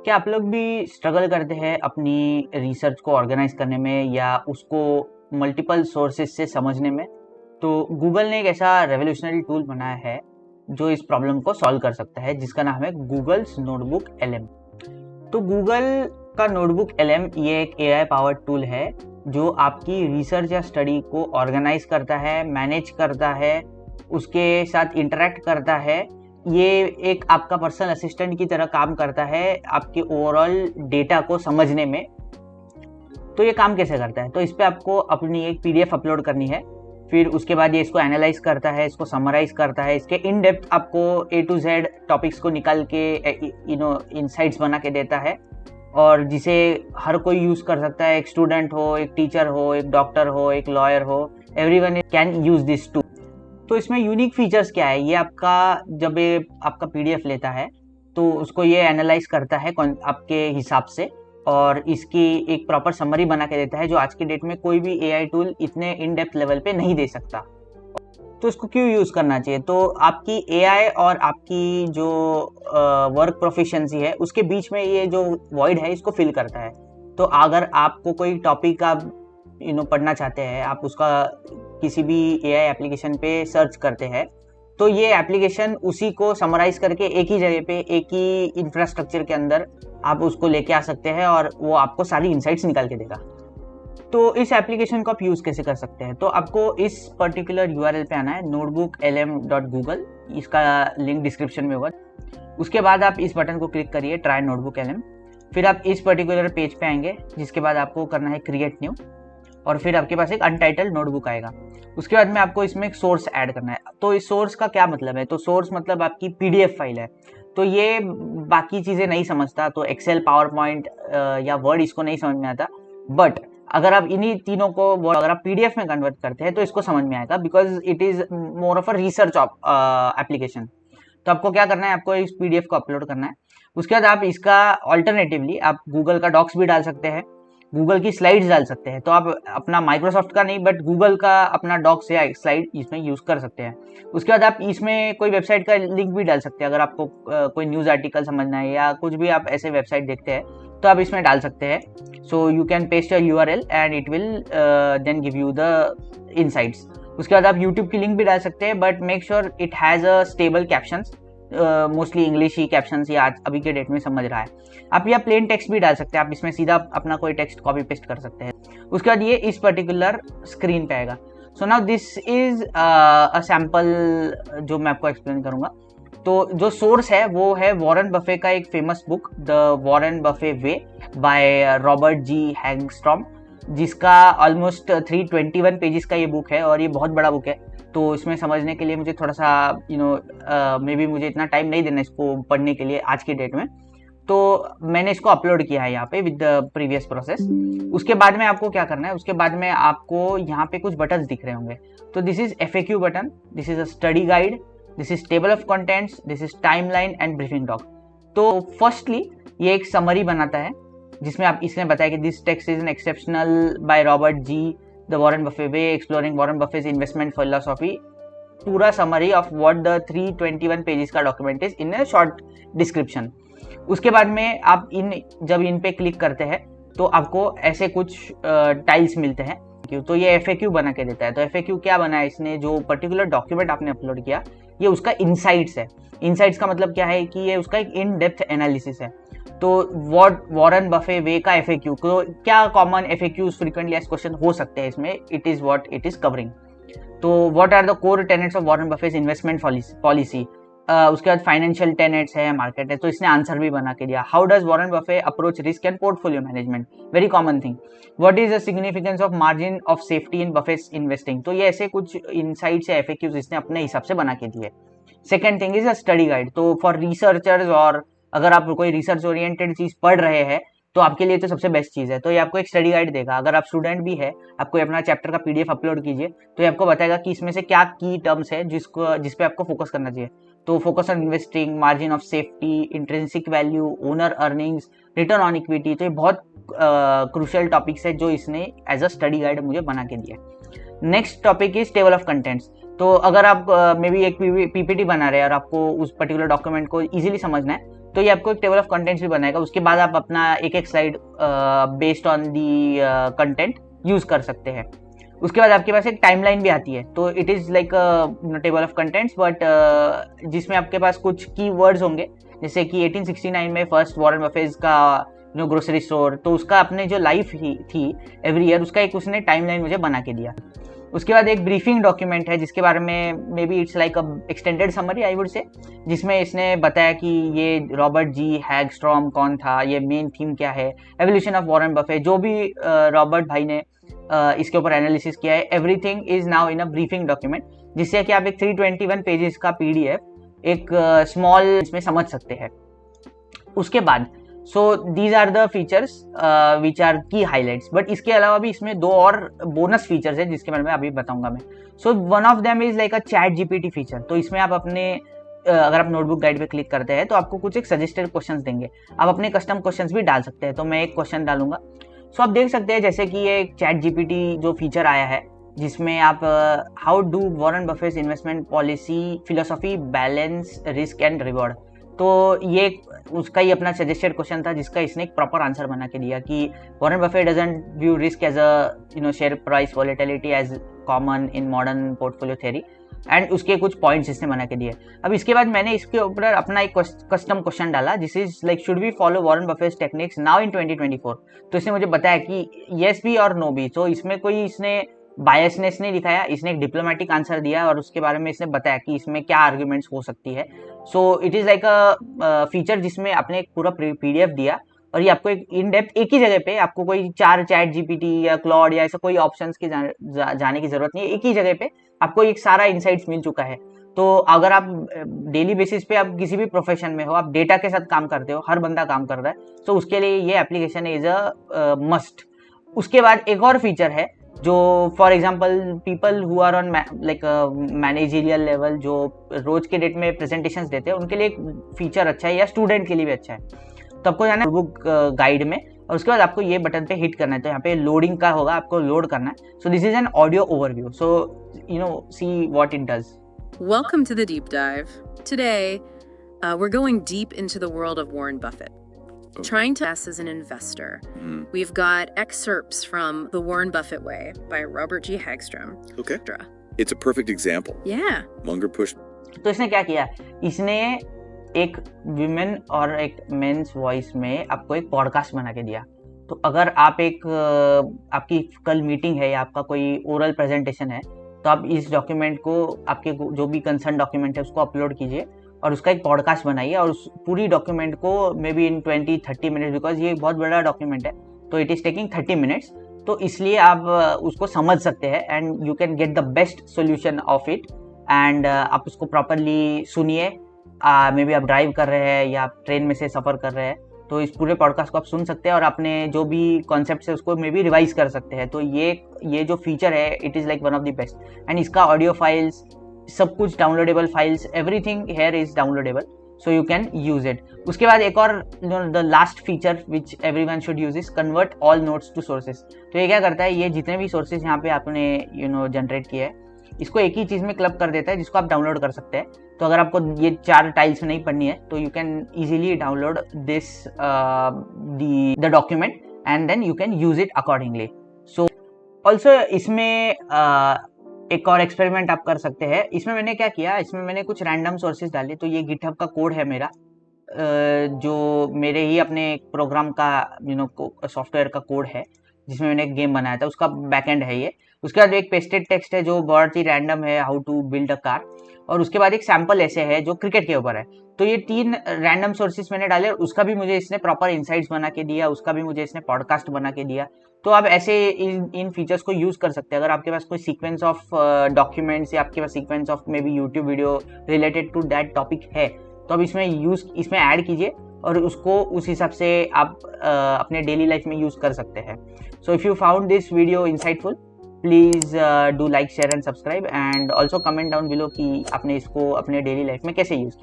क्या आप लोग भी स्ट्रगल करते हैं अपनी रिसर्च को ऑर्गेनाइज करने में या उसको मल्टीपल सोर्सेज से समझने में? तो गूगल ने एक ऐसा रेवोल्यूशनरी टूल बनाया है जो इस प्रॉब्लम को सॉल्व कर सकता है, जिसका नाम है गूगल्स नोटबुक एलएम। तो गूगल का नोटबुक एलएम ये एक एआई पावर्ड टूल है जो आपकी रिसर्च या स्टडी को ऑर्गेनाइज करता है, मैनेज करता है, उसके साथ इंटरेक्ट करता है। ये एक आपका पर्सनल असिस्टेंट की तरह काम करता है आपके ओवरऑल डेटा को समझने में। तो ये काम कैसे करता है? तो इस पे आपको अपनी एक पीडीएफ अपलोड करनी है, फिर उसके बाद ये इसको एनालाइज करता है, इसको समराइज करता है, इसके इन डेप्थ आपको ए टू जेड टॉपिक्स को निकाल के इनसाइट्स बना के देता है, और जिसे हर कोई यूज कर सकता है। एक स्टूडेंट हो, एक टीचर हो, एक डॉक्टर हो, एक लॉयर हो, everyone can use this tool. तो इसमें यूनिक फीचर्स क्या है? ये जब ये आपका पीडीएफ लेता है तो उसको ये एनालाइज करता है आपके हिसाब से, और इसकी एक प्रॉपर समरी बना के देता है जो आज की डेट में कोई भी एआई टूल इतने इन डेप्थ लेवल पे नहीं दे सकता। तो इसको क्यों यूज करना चाहिए? तो आपकी एआई और आपकी जो वर्क प्रोफिशिएंसी है उसके बीच में ये जो वॉइड है इसको फिल करता है। तो अगर आपको कोई टॉपिक आप पढ़ना चाहते हैं, आप उसका किसी भी एआई एप्लीकेशन पे सर्च करते हैं, तो ये एप्लीकेशन उसी को समराइज करके एक ही जगह पे, एक ही इंफ्रास्ट्रक्चर के अंदर आप उसको लेके आ सकते हैं और वो आपको सारी इनसाइट्स निकाल के देगा। तो इस एप्लीकेशन को आप यूज कैसे कर सकते हैं? तो आपको इस पर्टिकुलर यूआरएल पे आना है, notebooklm.google। इसका लिंक डिस्क्रिप्शन में होगा। उसके बाद आप इस बटन को क्लिक करिए, ट्राई नोटबुक एलएम। फिर आप इस पर्टिकुलर पेज पे आएंगे, जिसके बाद आपको करना है क्रिएट न्यू, और फिर आपके पास एक अनटाइटल्ड नोटबुक आएगा। उसके बाद में आपको इसमें एक सोर्स ऐड करना है। तो इस सोर्स का क्या मतलब है? तो सोर्स मतलब आपकी पीडीएफ फाइल है। तो ये बाकी चीजें नहीं समझता, तो एक्सेल, पावर पॉइंट या वर्ड इसको नहीं समझ में आता। बट अगर आप इन्हीं तीनों को अगर आप पीडीएफ में कन्वर्ट करते हैं तो इसको समझ में आएगा, because it is more of a research application. तो आपको क्या करना है, आपको इस पीडीएफ को अपलोड करना है। उसके बाद आप इसका ऑल्टरनेटिवली आप गूगल का डॉक्स भी डाल सकते हैं, गूगल की स्लाइड्स डाल सकते हैं। तो आप अपना माइक्रोसॉफ्ट का नहीं बट गूगल का अपना डॉक्स या स्लाइड इसमें यूज कर सकते हैं। उसके बाद आप इसमें कोई वेबसाइट का लिंक भी डाल सकते हैं। अगर आपको कोई न्यूज आर्टिकल समझना है या कुछ भी आप ऐसे वेबसाइट देखते हैं तो आप इसमें डाल सकते हैं। So you can paste your URL and it will then give you the insights. उसके बाद आप यूट्यूब की लिंक भी डाल सकते हैं, but make sure it has a stable captions. Mostly English he captions ये आज अभी के डेट में समझ रहा है। आप या प्लेन टेक्स्ट भी डाल सकते हैं, आप इसमें सीधा अपना कोई टेक्स्ट कॉपी पेस्ट कर सकते हैं। उसके बाद ये इस पर्टिकुलर स्क्रीन पे आएगा। So now this is a sample जो मैं आपको एक्सप्लेन करूंगा। तो जो सोर्स है वो है वॉरेन बफे का एक famous book, the Warren Buffett way by Robert G Hagstrom, जिसका ऑलमोस्ट 321 पेजेस का ये बुक है और ये बहुत बड़ा बुक है। तो इसमें समझने के लिए मुझे थोड़ा सा मे बी मुझे इतना टाइम नहीं देना इसको पढ़ने के लिए आज की डेट में। तो मैंने इसको अपलोड किया है यहाँ पे विद द प्रीवियस प्रोसेस। उसके बाद में आपको क्या करना है, उसके बाद में आपको यहाँ पे कुछ बटन्स दिख रहे होंगे। तो this is FAQ button, this is a study guide, this is table of contents, this is timeline and briefing doc. तो फर्स्टली ये एक समरी बनाता है जिसमें आप इसने बताया कि this text is an exceptional by Robert G the Warren Buffett way exploring Warren Buffett's investment philosophy, पूरा summary of what the 321 pages का document is in a short description. उसके बाद में आप जब इन पे क्लिक करते हैं तो आपको ऐसे कुछ टाइल्स मिलते हैं। तो ये FAQ बना के देता है। तो FAQ क्या बना है इसने, जो पर्टिकुलर डॉक्यूमेंट आपने अपलोड किया ये उसका इनसाइट्स है। इनसाइट्स का मतलब क्या है कि ये उसका एक इन डेप्थ एनालिसिस है। तो वॉरेन बफे वे का FAQ, तो क्या common FAQs frequently asked question हो सकते हैं इसमें, it is what it is covering. तो what are the core tenets of Warren Buffett's investment policy. उसके बाद फाइनेंशियल टेनेट्स है, मार्केट है, तो इसने आंसर भी बना के दिया। How does Warren Buffett approach risk and portfolio management, very common thing. What is the significance of margin of safety in Buffett's investing. तो ये ऐसे कुछ इनसाइट्स या FAQs इसने अपने हिसाब से बना के दिए। Second thing is a study guide. तो फॉर रिसर्चर्स, और अगर आप कोई रिसर्च ओरिएंटेड चीज पढ़ रहे हैं तो आपके लिए तो सबसे बेस्ट चीज है। तो ये आपको एक स्टडी गाइड देगा। अगर आप स्टूडेंट भी है, आपको अपना चैप्टर का PDF अपलोड कीजिए तो ये आपको बताएगा कि इसमें से क्या की टर्म्स है जिस पे आपको फोकस करना चाहिए। तो focus on investing, margin of safety, intrinsic value, owner earnings, return on equity. तो ये बहुत क्रूशियल टॉपिक्स है जो इसने एज अ स्टडी गाइड मुझे बना के दिया। Next topic is table of contents. तो अगर आप मे बी एक पीपीटी बना रहे हैं और आपको उस पर्टिकुलर डॉक्यूमेंट को इजीली समझना है, तो ये आपको एक टेबल ऑफ कंटेंट्स भी बनाएगा। उसके बाद आप अपना एक एक slide based on the content use कर सकते हैं। उसके बाद आपके पास एक टाइमलाइन भी आती है, तो it is like table of contents, but जिसमें आपके पास कुछ की वर्ड्स होंगे, जैसे कि 1869 में फर्स्ट वॉरेन बफेट का ग्रोसरी स्टोर, तो उसका अपने जो लाइफ ही थी एवरी ईयर, उसका एक उसने टाइमलाइन मुझे बना के दिया। उसके बाद एक ब्रीफिंग डॉक्यूमेंट है जिसके बारे में may be it's like a extended summary I would say, जिसमें इसने बताया कि ये रॉबर्ट जी हैगस्ट्रॉम कौन था, ये मेन थीम क्या है, एवोल्यूशन ऑफ वॉरेन बफेट, जो भी रॉबर्ट भाई ने इसके ऊपर एनालिसिस किया है, everything is now in a briefing document, जिससे कि आप एक 321 पेजेस का पीडीएफ एक स्मॉल इसमें समझ सकते हैं। उसके बाद so these are the features which are key highlights, but इसके अलावा भी इसमें दो और बोनस फीचर्स है जिसके बारे में अभी बताऊंगा मैं। So one of them is like a chat GPT feature. तो इसमें आप अपने अगर आप नोटबुक गाइड पे क्लिक करते हैं तो आपको कुछ एक सजेस्टेड क्वेश्चंस देंगे, आप अपने कस्टम क्वेश्चंस भी डाल सकते हैं। तो मैं एक क्वेश्चन डालूंगा। सो आप देख सकते हैं जैसे कि ये चैट जीपीटी जो फीचर आया है, जिसमें आप how do Warren Buffett investment policy philosophy balance risk and reward, तो ये उसका ही अपना सजेस्टेड क्वेश्चन था जिसका इसने एक प्रॉपर आंसर बना के दिया कि Warren Buffett doesn't view risk as a share price volatility as common in modern portfolio theory, and उसके कुछ पॉइंट्स इसने बना के दिए। अब इसके बाद मैंने इसके ऊपर अपना एक कस्टम क्वेश्चन डाला, this is like should we follow Warren Buffett techniques now in 2024। तो इसने मुझे बताया कि येस भी और नो भी। तो इसमें कोई इसने बायसनेस नहीं दिखाया, इसने एक डिप्लोमेटिक आंसर दिया और उसके बारे में इसने बताया कि इसमें क्या आर्ग्यूमेंट्स हो सकती है। So it is like a feature जिसमें आपने एक पूरा पीडीएफ दिया और ये आपको एक इन डेप्थ एक ही जगह पे, आपको कोई 4 चैट जीपीटी या क्लॉड या ऐसा कोई ऑप्शंस के जाने की जरूरत नहीं है, एक ही जगह पे आपको एक सारा इंसाइट्स मिल चुका है। तो अगर आप डेली बेसिस पे आप किसी भी प्रोफेशन में हो, आप डेटा के साथ काम करते हो, हर बंदा काम कर रहा है, तो उसके लिए ये एप्लीकेशन इज अ मस्ट। उसके बाद एक और फीचर है जो for example people who are on like managerial level, जो रोज के डेट में प्रेजेंटेशंस देते हैं, उनके लिए एक फीचर अच्छा है, या स्टूडेंट के लिए भी अच्छा है। तो आपको जाना है बुक गाइड में और उसके बाद आपको ये बटन पे हिट करना है। तो यहाँ पे लोडिंग का होगा, आपको लोड करना है। So this is an audio overview, so you know see what it does. Welcome to the deep dive. Today, we're going deep into the world of Warren Buffett. Okay. Trying to us as an investor. We've got excerpts from The Warren Buffett Way by Robert G. Hagstrom. Okay. It's a perfect example. Yeah. Munger push. तो इसने क्या किया, इसने एक women और एक mains voice में आपको एक पॉडकास्ट बना के दिया। तो अगर आप एक आपकी कल मीटिंग है या आपका कोई ओरल प्रेजेंटेशन है, तो आप इस डॉक्यूमेंट को, आपके जो भी कंसर्न डॉक्यूमेंट है उसको अपलोड कीजिए और उसका एक पॉडकास्ट बनाइए, और उस पूरी डॉक्यूमेंट को may be in 20-30 minutes, because ये बहुत बड़ा डॉक्यूमेंट है तो इट इज़ टेकिंग 30 मिनट्स, तो इसलिए आप उसको समझ सकते हैं and you can get the best solution of it. And आप उसको प्रॉपरली सुनिए, मे बी आप ड्राइव कर रहे हैं या आप ट्रेन में से सफ़र कर रहे हैं, तो इस पूरे पॉडकास्ट को आप सुन सकते हैं और अपने जो भी कॉन्सेप्ट है उसको मे बी रिवाइज कर सकते हैं। तो ये जो फीचर है, it is like one of the best, and इसका ऑडियो फाइल्स सब कुछ downloadable files, everything here is downloadable, so you can use it. उसके बाद एक और the last feature which everyone should use is convert all notes to sources. तो ये क्या करता है, ये जितने भी सोर्सेज यहाँ पे आपने जनरेट किए हैं, इसको एक ही चीज़ में क्लब कर देता है जिसको आप डाउनलोड कर सकते हैं। तो अगर आपको ये 4 टाइल्स नहीं पढ़नी है तो you can easily download this the document and then you can use it accordingly. So also इसमें एक और एक्सपेरिमेंट आप कर सकते हैं। इसमें मैंने क्या किया, इसमें मैंने कुछ रैंडम सोर्सेज डाले। तो ये गिटहब का कोड है मेरा, जो मेरे ही अपने प्रोग्राम का सॉफ्टवेयर का कोड है जिसमें मैंने एक गेम बनाया था, उसका बैकएंड है ये। उसके बाद एक पेस्टेड टेक्स्ट है जो बहुत ही रैंडम है, how to build a car, और उसके बाद एक सैम्पल ऐसे है जो क्रिकेट के ऊपर है। तो ये 3 रैंडम सोर्सेज मैंने डाले और उसका भी मुझे इसने प्रॉपर इनसाइट्स बना के दिया, उसका भी मुझे इसने पॉडकास्ट बना के दिया। तो आप ऐसे इन फीचर्स को यूज कर सकते हैं। अगर आपके पास कोई सीक्वेंस ऑफ डॉक्यूमेंट्स या आपके पास sequence of maybe YouTube video related to that topic है, तो आप इसमें ऐड कीजिए और उसको उस हिसाब से आप अपने डेली लाइफ में यूज कर सकते हैं। So if you found this video insightful, please do like, share and subscribe, and also comment down below कि आपने इसको अपने डेली लाइफ में कैसे यूज़ किया।